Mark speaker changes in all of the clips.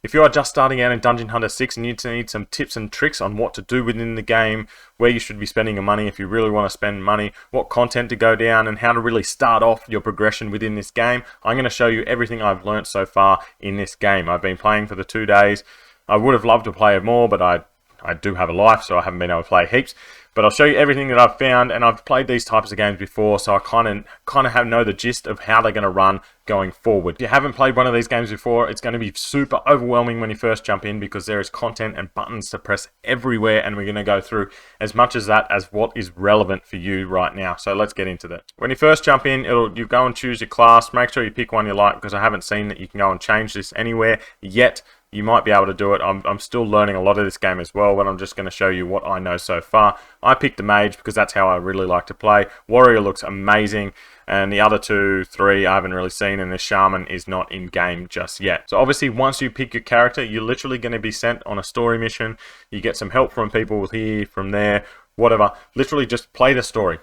Speaker 1: If you are just starting out in Dungeon Hunter 6 and you need some tips and tricks on what to do within the game, where you should be spending your money if you really want to spend money, what content to go down, and how to really start off your progression within this game, I'm going to show you everything I've learnt so far in this game. I've been playing for the 2 days. I would have loved to play it more, but I do have a life, so I haven't been able to play heaps. But I'll show you everything that I've found, and I've played these types of games before, so I kind of know the gist of how they're going to run going forward. If you haven't played one of these games before, it's going to be super overwhelming when you first jump in, because there is content and buttons to press everywhere, and we're going to go through as much as that as what is relevant for you right now. So let's get into that. When you first jump in, you go and choose your class. Make sure you pick one you like, because I haven't seen that you can go and change this anywhere yet. You might be able to do it. I'm still learning a lot of this game as well, but I'm just going to show you what I know so far. I picked the mage because that's how I really like to play. Warrior looks amazing, and the other 2, 3 I haven't really seen, and the shaman is not in game just yet. So obviously once you pick your character, you're literally going to be sent on a story mission. You get some help from people here, from there, whatever. Literally just play the story.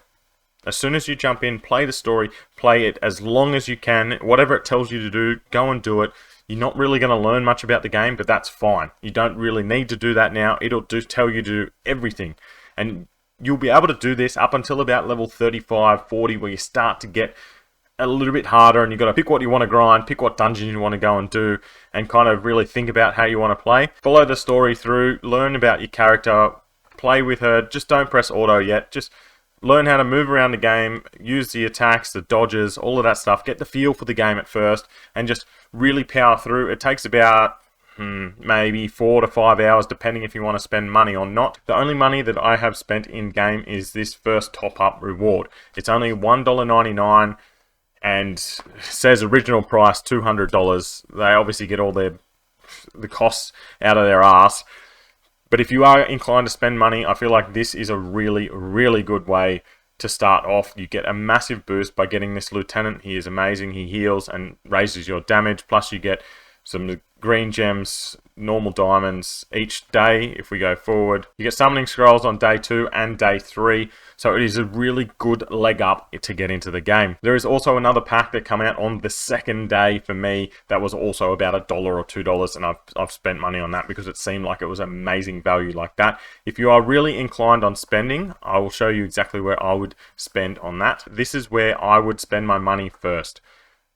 Speaker 1: As soon as you jump in, play the story, play it as long as you can. Whatever it tells you to do, go and do it. You're not really going to learn much about the game, but that's fine. You don't really need to do that now. It'll tell you to do everything. And you'll be able to do this up until about level 35, 40, where you start to get a little bit harder, and you've got to pick what you want to grind, pick what dungeon you want to go and do, and kind of really think about how you want to play. Follow the story through, learn about your character, play with her. Just don't press auto yet. Just learn how to move around the game, use the attacks, the dodges, all of that stuff. Get the feel for the game at first, and just really power through. It takes about maybe 4 to 5 hours, depending if you want to spend money or not. The only money that I have spent in game is this first top-up reward. It's only $1.99, and says original price $200. They obviously get all the costs out of their ass. But if you are inclined to spend money, I feel like this is a really, really good way to start off. You get a massive boost by getting this lieutenant. He is amazing. He heals and raises your damage. Plus you get some green gems, normal diamonds each day if we go forward. You get summoning scrolls on day 2 and day 3. So it is a really good leg up to get into the game. There is also another pack that come out on the second day for me that was also about $1 or $2, and I've spent money on that because it seemed like it was amazing value like that. If you are really inclined on spending, I will show you exactly where I would spend on that. This is where I would spend my money first.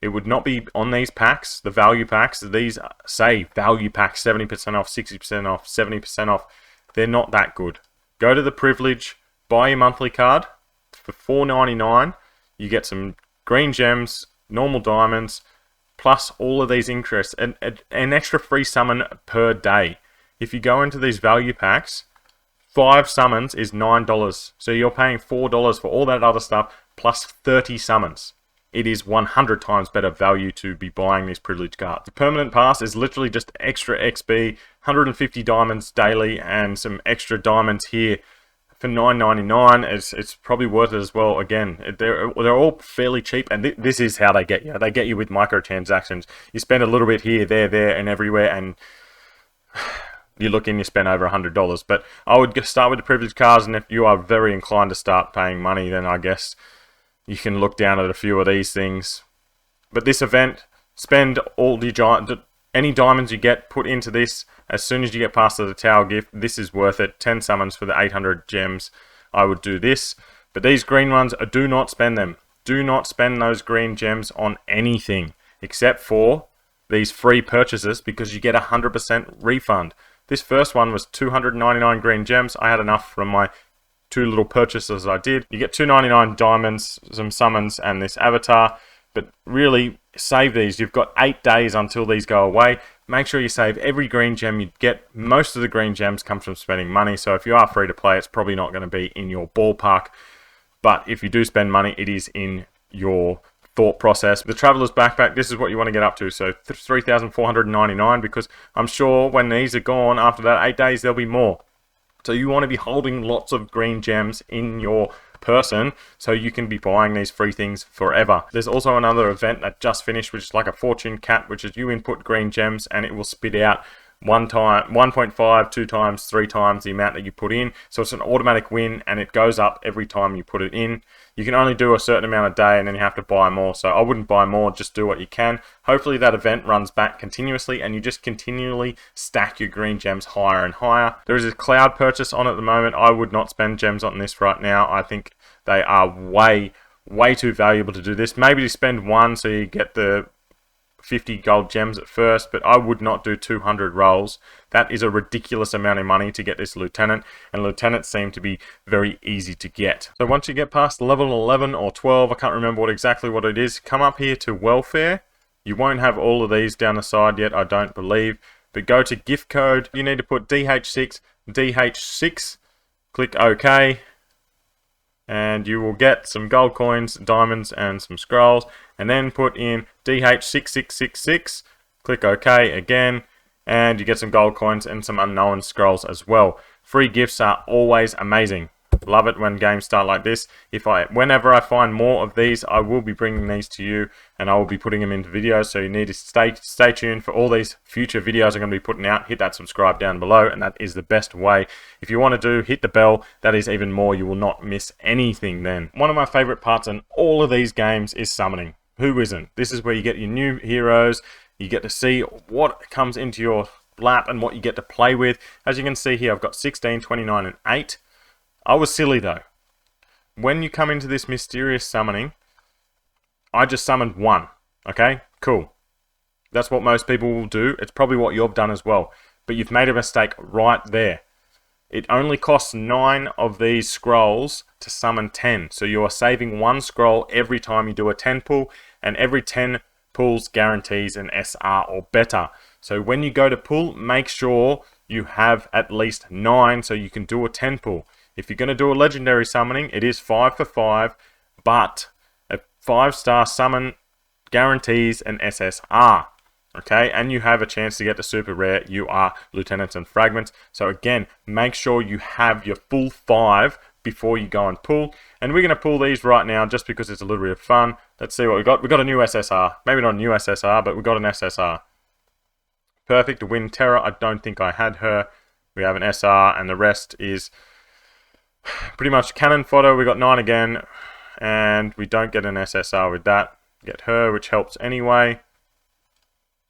Speaker 1: It would not be on these packs, the value packs. These say value packs, 70% off, 60% off, 70% off. They're not that good. Go to the privilege, buy your monthly card for $4.99. You get some green gems, normal diamonds, plus all of these interests, and an extra free summon per day. If you go into these value packs, 5 summons is $9. So you're paying $4 for all that other stuff, plus 30 summons. It is 100 times better value to be buying these privilege cards. The permanent pass is literally just extra XP, 150 diamonds daily, and some extra diamonds here for $9.99. It's probably worth it as well. Again, they're all fairly cheap, and this is how they get you. They get you with microtransactions. You spend a little bit here, there, and everywhere, and you look in, you spend over $100. But I would start with the privilege cards, and if you are very inclined to start paying money, then I guess you can look down at a few of these things. But this event, spend all any diamonds you get, put into this. As soon as you get past the tower gift, this is worth it. 10 summons for the 800 gems. I would do this. But these green ones, do not spend them. Do not spend those green gems on anything except for these free purchases, because you get a 100% refund. This first one was 299 green gems. I had enough from my 2 little purchases I did. You get 299 diamonds, some summons, and this avatar. But really, save these. You've got 8 days until these go away. Make sure you save every green gem you get. Most of the green gems come from spending money. So if you are free to play, it's probably not going to be in your ballpark. But if you do spend money, it is in your thought process. The Traveler's Backpack, this is what you want to get up to. So 3,499, because I'm sure when these are gone, after that 8 days, there'll be more. So you want to be holding lots of green gems in your person so you can be buying these free things forever. There's also another event that just finished, which is like a fortune cat, which is you input green gems and it will spit out one time, 1.5, 2 times, 3 times the amount that you put in. So it's an automatic win, and it goes up every time you put it in. You can only do a certain amount a day, and then you have to buy more. So I wouldn't buy more, just do what you can. Hopefully that event runs back continuously, and you just continually stack your green gems higher and higher. There is a cloud purchase on at the moment. I would not spend gems on this right now. I think they are way too valuable to do this. Maybe to spend one so you get the 50 gold gems at first, but I would not do 200 rolls. That is a ridiculous amount of money to get this lieutenant, and lieutenants seem to be very easy to get. So once you get past level 11 or 12, I can't remember exactly what it is, come up here to welfare. You won't have all of these down the side yet, I don't believe, but go to gift code. You need to put DH6, DH6, click OK, and you will get some gold coins, diamonds, and some scrolls. And then put in DH6666, click OK again, and you get some gold coins and some unknown scrolls as well. Free gifts are always amazing. Love it when games start like this. Whenever I find more of these, I will be bringing these to you, and I will be putting them into videos. So you need to stay tuned for all these future videos I'm going to be putting out. Hit that subscribe down below, and that is the best way. If you want to hit the bell, that is even more. You will not miss anything then. One of my favorite parts in all of these games is summoning. Who isn't? This is where you get your new heroes. You get to see what comes into your lap and what you get to play with. As you can see here, I've got 16, 29, and 8. I was silly though. When you come into this mysterious summoning, I just summoned 1. Okay, cool. That's what most people will do. It's probably what you've done as well. But you've made a mistake right there. It only costs 9 of these scrolls to summon 10. So you are saving 1 scroll every time you do a 10 pull, and every 10 pulls guarantees an SR or better. So when you go to pull, make sure you have at least 9 so you can do a 10 pull. If you're going to do a legendary summoning, it is 5 for 5, but a 5-star summon guarantees an SSR. Okay, and you have a chance to get the super rare UR lieutenants and fragments. So again, make sure you have your full 5 before you go and pull. And we're going to pull these right now just because it's a little bit of fun. Let's see what we got. We got a new SSR. Maybe not a new SSR, but we got an SSR. Perfect. Wind Terror. I don't think I had her. We have an SR, and the rest is pretty much cannon fodder. We got 9 again, and we don't get an SSR with that. Get her, which helps anyway.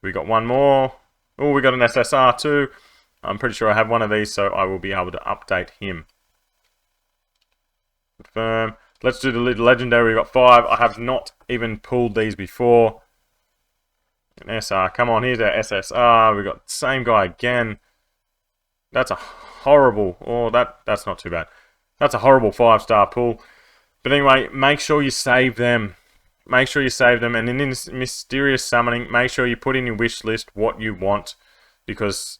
Speaker 1: We got 1 more. Oh, we got an SSR too. I'm pretty sure I have one of these, so I will be able to update him. Confirm. Let's do the legendary. We got 5. I have not even pulled these before. An SR. Come on, here's our SSR. We got the same guy again. That's a horrible. Oh, that's not too bad. That's a horrible 5-star pull. But anyway, make sure you save them. Make sure you save them, and in this mysterious summoning, make sure you put in your wish list what you want, because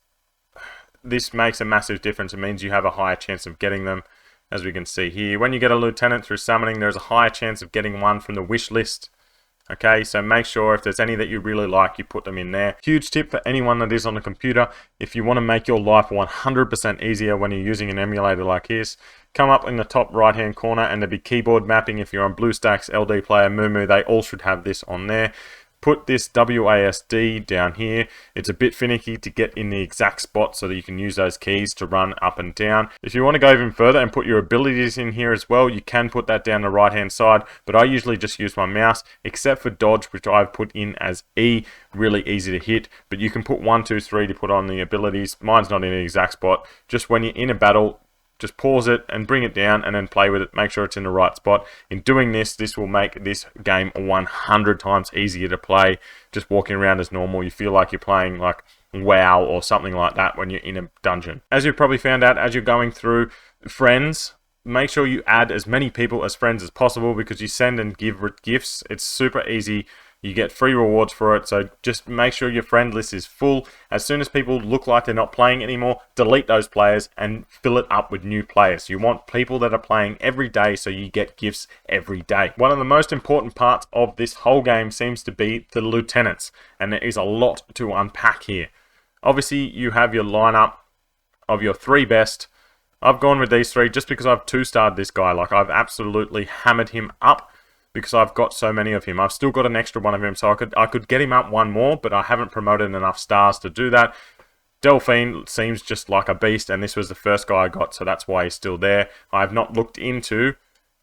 Speaker 1: this makes a massive difference. It means you have a higher chance of getting them, as we can see here. When you get a lieutenant through summoning, there's a higher chance of getting one from the wish list. Okay, so make sure if there's any that you really like, you put them in there. Huge tip for anyone that is on a computer: if you want to make your life 100% easier when you're using an emulator like this, come up in the top right hand corner and there'll be keyboard mapping. If you're on BlueStacks, LD Player, Moomoo, they all should have this on there. Put this WASD down here. It's a bit finicky to get in the exact spot so that you can use those keys to run up and down. If you want to go even further and put your abilities in here as well, you can put that down the right hand side, but I usually just use my mouse, except for dodge, which I've put in as E. Really easy to hit, but you can put 1, 2, 3 to put on the abilities. Mine's not in the exact spot. Just when you're in a battle, just pause it and bring it down and then play with it. Make sure it's in the right spot. In doing this, this will make this game 100 times easier to play. Just walking around as normal, you feel like you're playing like WoW or something like that when you're in a dungeon. As you've probably found out as you're going through friends, make sure you add as many people as friends as possible, because you send and give gifts. It's super easy. You get free rewards for it, so just make sure your friend list is full. As soon as people look like they're not playing anymore, delete those players and fill it up with new players. You want people that are playing every day, so you get gifts every day. One of the most important parts of this whole game seems to be the lieutenants, and there is a lot to unpack here. Obviously, you have your lineup of your 3 best. I've gone with these 3 just because I've 2-starred this guy. Like, I've absolutely hammered him up, because I've got so many of him. I've still got an extra one of him, so I could get him up 1 more, but I haven't promoted enough stars to do that. Delphine seems just like a beast, and this was the first guy I got, so that's why he's still there. I have not looked into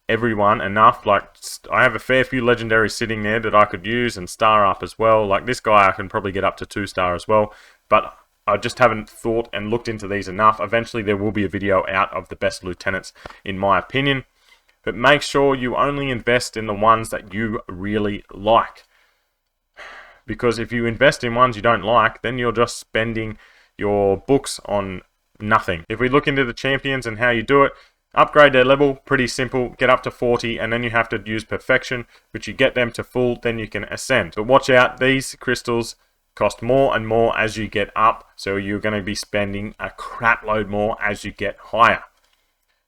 Speaker 1: everyone enough. Like, I have a fair few legendaries sitting there that I could use and star up as well. Like this guy I can probably get up to 2-star as well, but I just haven't thought and looked into these enough. Eventually there will be a video out of the best lieutenants in my opinion, but make sure you only invest in the ones that you really like, because if you invest in ones you don't like, then you're just spending your books on nothing. If we look into the champions and how you do it, upgrade their level, pretty simple, get up to 40, and then you have to use perfection, which you get them to full, then you can ascend. But watch out, these crystals cost more and more as you get up, so you're going to be spending a crap load more as you get higher.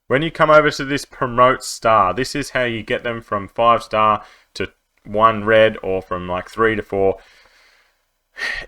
Speaker 1: When you come over to this promote star, this is how you get them from 5-star to 1 red, or from like 3 to 4.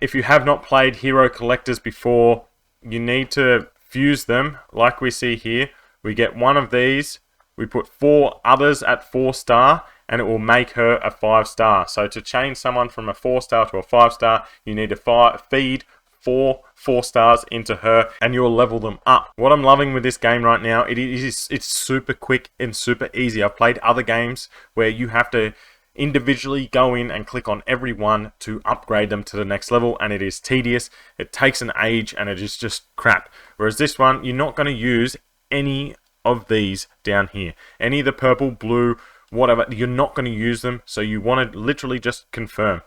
Speaker 1: If you have not played hero collectors before, you need to fuse them like we see here. We get one of these, we put 4 others at 4-star, and it will make her a 5-star. So to change someone from a 4-star to a 5-star, you need to feed 4 4-stars into her, and you'll level them up. What I'm loving with this game right now, it's super quick and super easy. I've played other games where you have to individually go in and click on every one to upgrade them to the next level, and it is tedious, it takes an age, and it is just crap. Whereas this one, you're not going to use any of these down here. Any of the purple, blue, whatever, you're not going to use them, so you want to literally just confirm.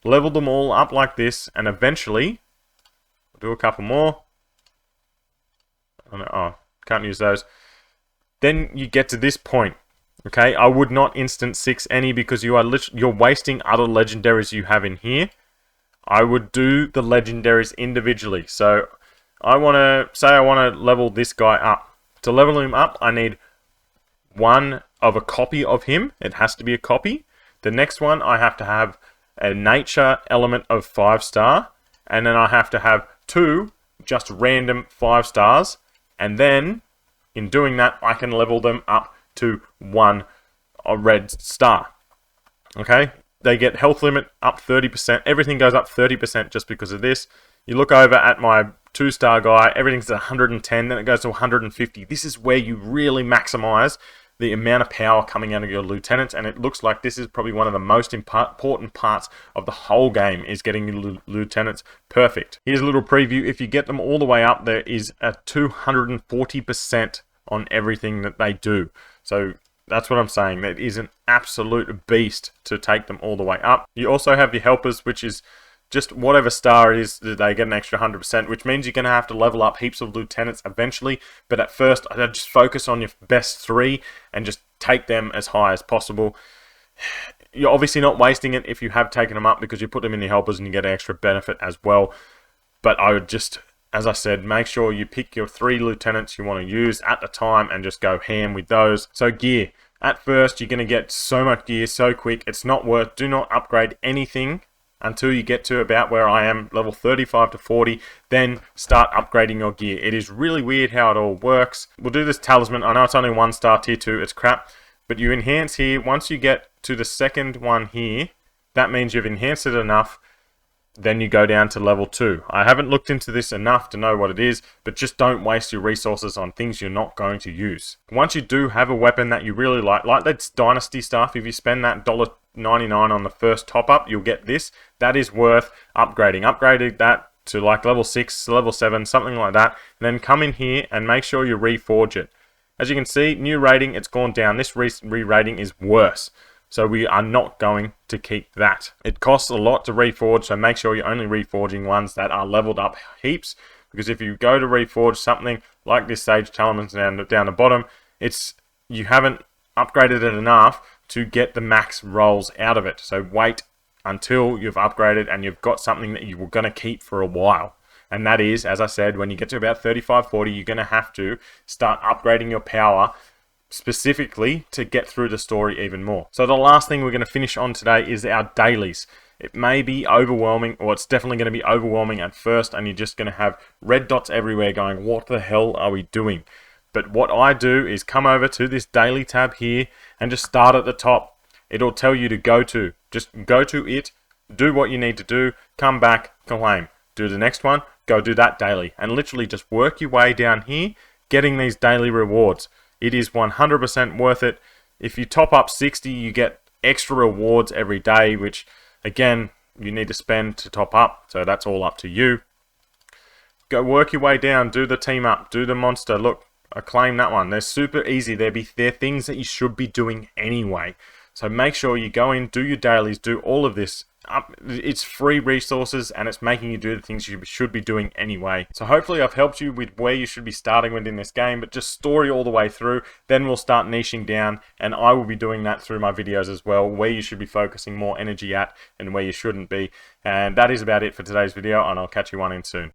Speaker 1: Level them all up like this, and eventually, we'll do a couple more. Oh, can't use those. Then you get to this point. Okay, I would not instant 6 any, because you're wasting other legendaries you have in here. I would do the legendaries individually. So I want to level this guy up. To level him up, I need one of a copy of him. It has to be a copy. The next one, I have to have a nature element of 5-star. And then I have to have 2 just random 5-stars. And then, in doing that, I can level them up to 1 red star. Okay? They get health limit up 30%. Everything goes up 30% just because of this. You look over at my 2-star guy, everything's at 110, then it goes to 150. This is where you really maximize the amount of power coming out of your lieutenants, and it looks like this is probably one of the most important parts of the whole game, is getting your lieutenants perfect. Here's a little preview. If you get them all the way up, there is a 240% on everything that they do. So that's what I'm saying. That is an absolute beast to take them all the way up. You also have your helpers, which is just whatever star it is, they get an extra 100%, which means you're going to have to level up heaps of lieutenants eventually. But at first, I'd just focus on your best 3 and just take them as high as possible. You're obviously not wasting it if you have taken them up, because you put them in your helpers and you get an extra benefit as well. But I would just, as I said, make sure you pick your 3 lieutenants you want to use at the time and just go ham with those. So gear. At first, you're going to get so much gear so quick. It's not worth. Do not upgrade anything until you get to about where I am, level 35 to 40, then start upgrading your gear. It is really weird how it all works. We'll do this talisman. I know it's only 1-star tier 2, it's crap, but you enhance here. Once you get to the second one here, that means you've enhanced it enough, then you go down to level 2. I haven't looked into this enough to know what it is, but just don't waste your resources on things you're not going to use. Once you do have a weapon that you really like that dynasty stuff, if you spend that $1.99 on the first top up, you'll get this. That is worth upgrading. Upgrading that to like level 6, level 7, something like that, and then come in here and make sure you reforge it. As you can see, new rating, it's gone down. This re-rating is worse. So we are not going to keep that. It costs a lot to reforge, so make sure you're only reforging ones that are leveled up heaps. Because if you go to reforge something like this Sage Talisman down the bottom, you haven't upgraded it enough to get the max rolls out of it. So wait until you've upgraded and you've got something that you were going to keep for a while. And that is, as I said, when you get to about 35, 40, you're going to have to start upgrading your power specifically to get through the story even more. So the last thing we're going to finish on today is our dailies. It may be overwhelming, or it's definitely going to be overwhelming at first, and you're just going to have red dots everywhere going, what the hell are we doing? But what I do is come over to this daily tab here and just start at the top. It'll tell you to go to. Just go to it, do what you need to do, come back, claim. Do the next one, go do that daily. And literally just work your way down here, getting these daily rewards. It is 100% worth it. If you top up 60, you get extra rewards every day, which again, you need to spend to top up. So that's all up to you. Go work your way down, do the team up, do the monster. Look, I claim that one. They're super easy. They're things that you should be doing anyway. So make sure you go in, do your dailies, do all of this. It's free resources and it's making you do the things you should be doing anyway. So hopefully I've helped you with where you should be starting within this game, but just story all the way through. Then we'll start niching down, and I will be doing that through my videos as well, where you should be focusing more energy at and where you shouldn't be. And that is about it for today's video, and I'll catch you one in soon.